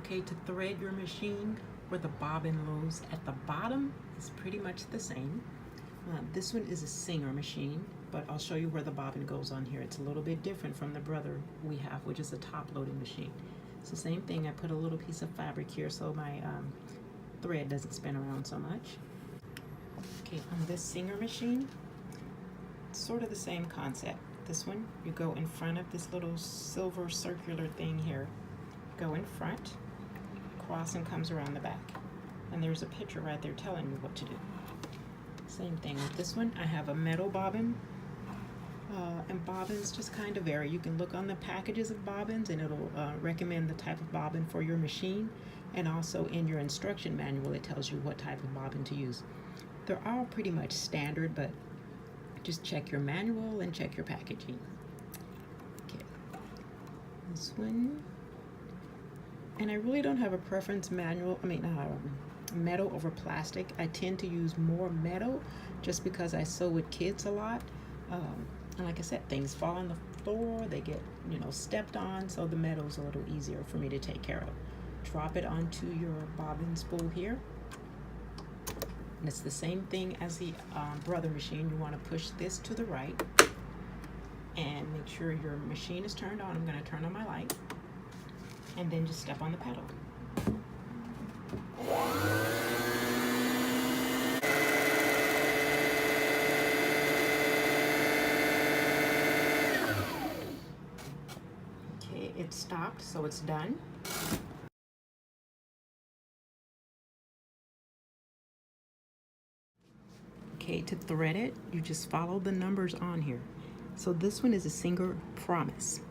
Okay, to thread your machine where the bobbin goes at the bottom is pretty much the same. This one is a Singer machine, but I'll show you where the bobbin goes on here. It's a little bit different from the brother we have, which is a top loading machine. It's the same thing. I put a little piece of fabric here so my thread doesn't spin around so much. Okay, on this Singer machine, it's sort of the same concept. This one, you go in front of this little silver circular thing here. Go in front, cross and comes around the back. And there's a picture right there telling you what to do. Same thing with this one. I have a metal bobbin, and bobbins just kind of vary. You can look on the packages of bobbins and it'll recommend the type of bobbin for your machine, and also in your instruction manual it tells you what type of bobbin to use. They're all pretty much standard, but just check your manual and check your packaging. Okay, this one, and I really don't have a preference metal over plastic. I tend to use more metal just because I sew with kids a lot. And like I said, things fall on the floor, they get, stepped on, so the metal's a little easier for me to take care of. Drop it onto your bobbin spool here. And it's the same thing as the brother machine. You want to push this to the right and make sure your machine is turned on. I'm going to turn on my light, and then just step on the pedal. Okay, it stopped, so it's done. Okay, to thread it, you just follow the numbers on here. So this one is a Singer Promise.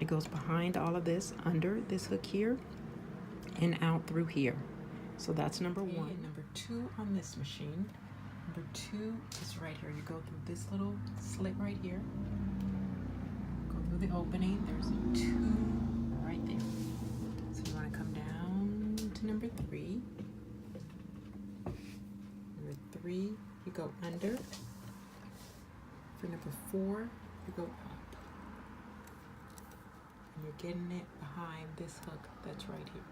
It goes behind all of this, under this hook here, and out through here. So that's number one. And number two on this machine. Number two is right here. You go through this little slit right here. Go through the opening. There's a 2 right there. So you want to come down to number 3. Number 3, you go under. For number 4, you go up. And you're getting it behind this hook that's right here.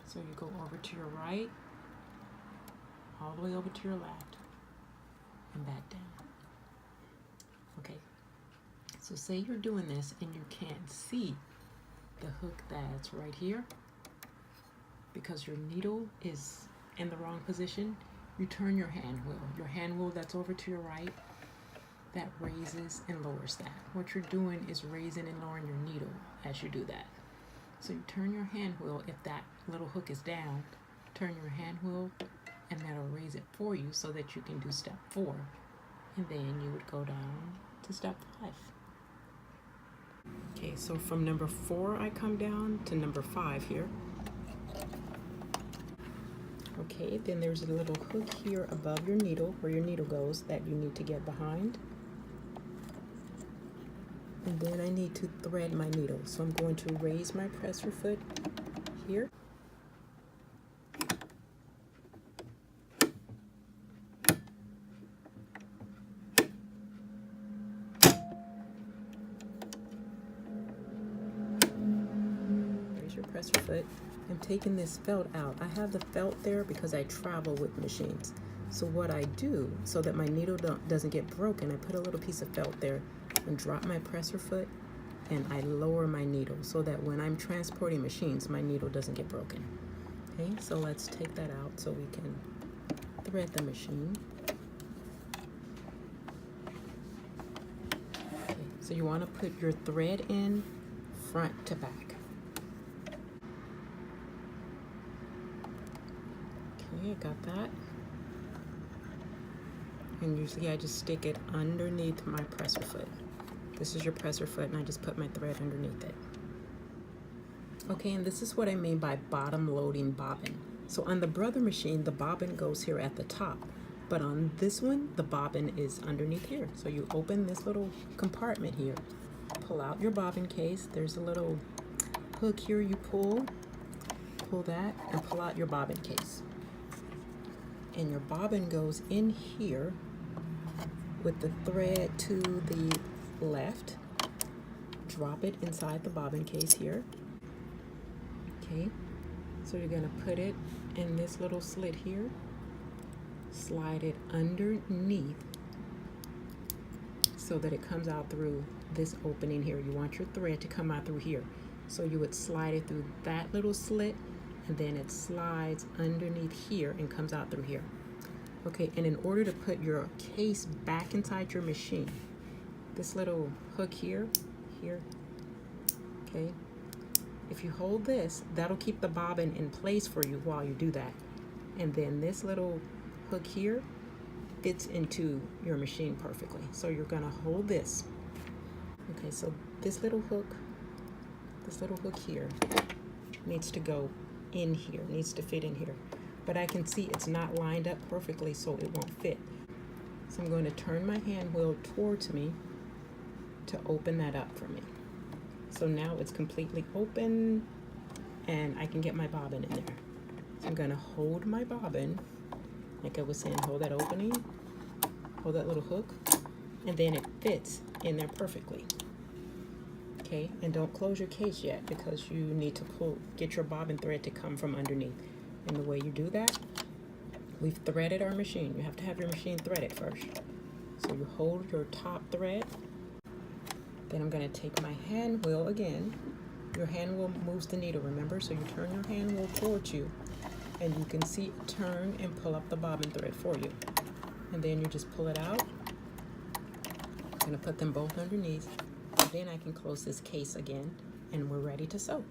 So you go over to your right, all the way over to your left, and back down. Okay, so say you're doing this and you can't see the hook that's right here because your needle is in the wrong position. You turn your hand wheel. Your hand wheel that's over to your right, that raises and lowers that. What you're doing is raising and lowering your needle as you do that. So you turn your hand wheel. If that little hook is down, turn your hand wheel, and that'll raise it for you so that you can do step 4. And then you would go down to step 5. Okay, so from number 4, I come down to number 5 here. Okay, then there's a little hook here above your needle, where your needle goes, that you need to get behind. And then I need to thread my needle. So I'm going to raise my presser foot here. Raise your presser foot. I'm taking this felt out. I have the felt there because I travel with machines. So what I do, so that my needle doesn't get broken, I put a little piece of felt there and drop my presser foot, and I lower my needle so that when I'm transporting machines, my needle doesn't get broken. Okay, so let's take that out so we can thread the machine. Okay, so you want to put your thread in front to back. Okay, I got that. And usually I just stick it underneath my presser foot. This is your presser foot, and I just put my thread underneath it. Okay, and this is what I mean by bottom loading bobbin. So on the brother machine, the bobbin goes here at the top, but on this one, the bobbin is underneath here. So you open this little compartment here, pull out your bobbin case. There's a little hook here you pull that, and pull out your bobbin case. And your bobbin goes in here with the thread to the left. left, drop it inside the bobbin case here. Okay, so you're going to put it in this little slit here, slide it underneath so that it comes out through this opening here. You want your thread to come out through here. So you would slide it through that little slit, and then it slides underneath here and comes out through here. Okay, and in order to put your case back inside your machine, this little hook here, okay, if you hold this, that'll keep the bobbin in place for you while you do that. And then this little hook here fits into your machine perfectly. So you're gonna hold this. Okay, so this little hook here needs to go in here, needs to fit in here. But I can see it's not lined up perfectly, so it won't fit. So I'm going to turn my hand wheel towards me to open that up for me. So now it's completely open and I can get my bobbin in there. So I'm going to hold my bobbin, like I was saying, hold that opening, hold that little hook, and then it fits in there perfectly. Okay, and don't close your case yet because you need to get your bobbin thread to come from underneath. And the way you do that, we've threaded our machine. You have to have your machine threaded first. So you hold your top thread. Then I'm going to take my hand wheel again. Your hand wheel moves the needle, remember? So you turn your hand wheel towards you, and you can see it turn and pull up the bobbin thread for you. And then you just pull it out. I'm going to put them both underneath. And then I can close this case again, and we're ready to sew.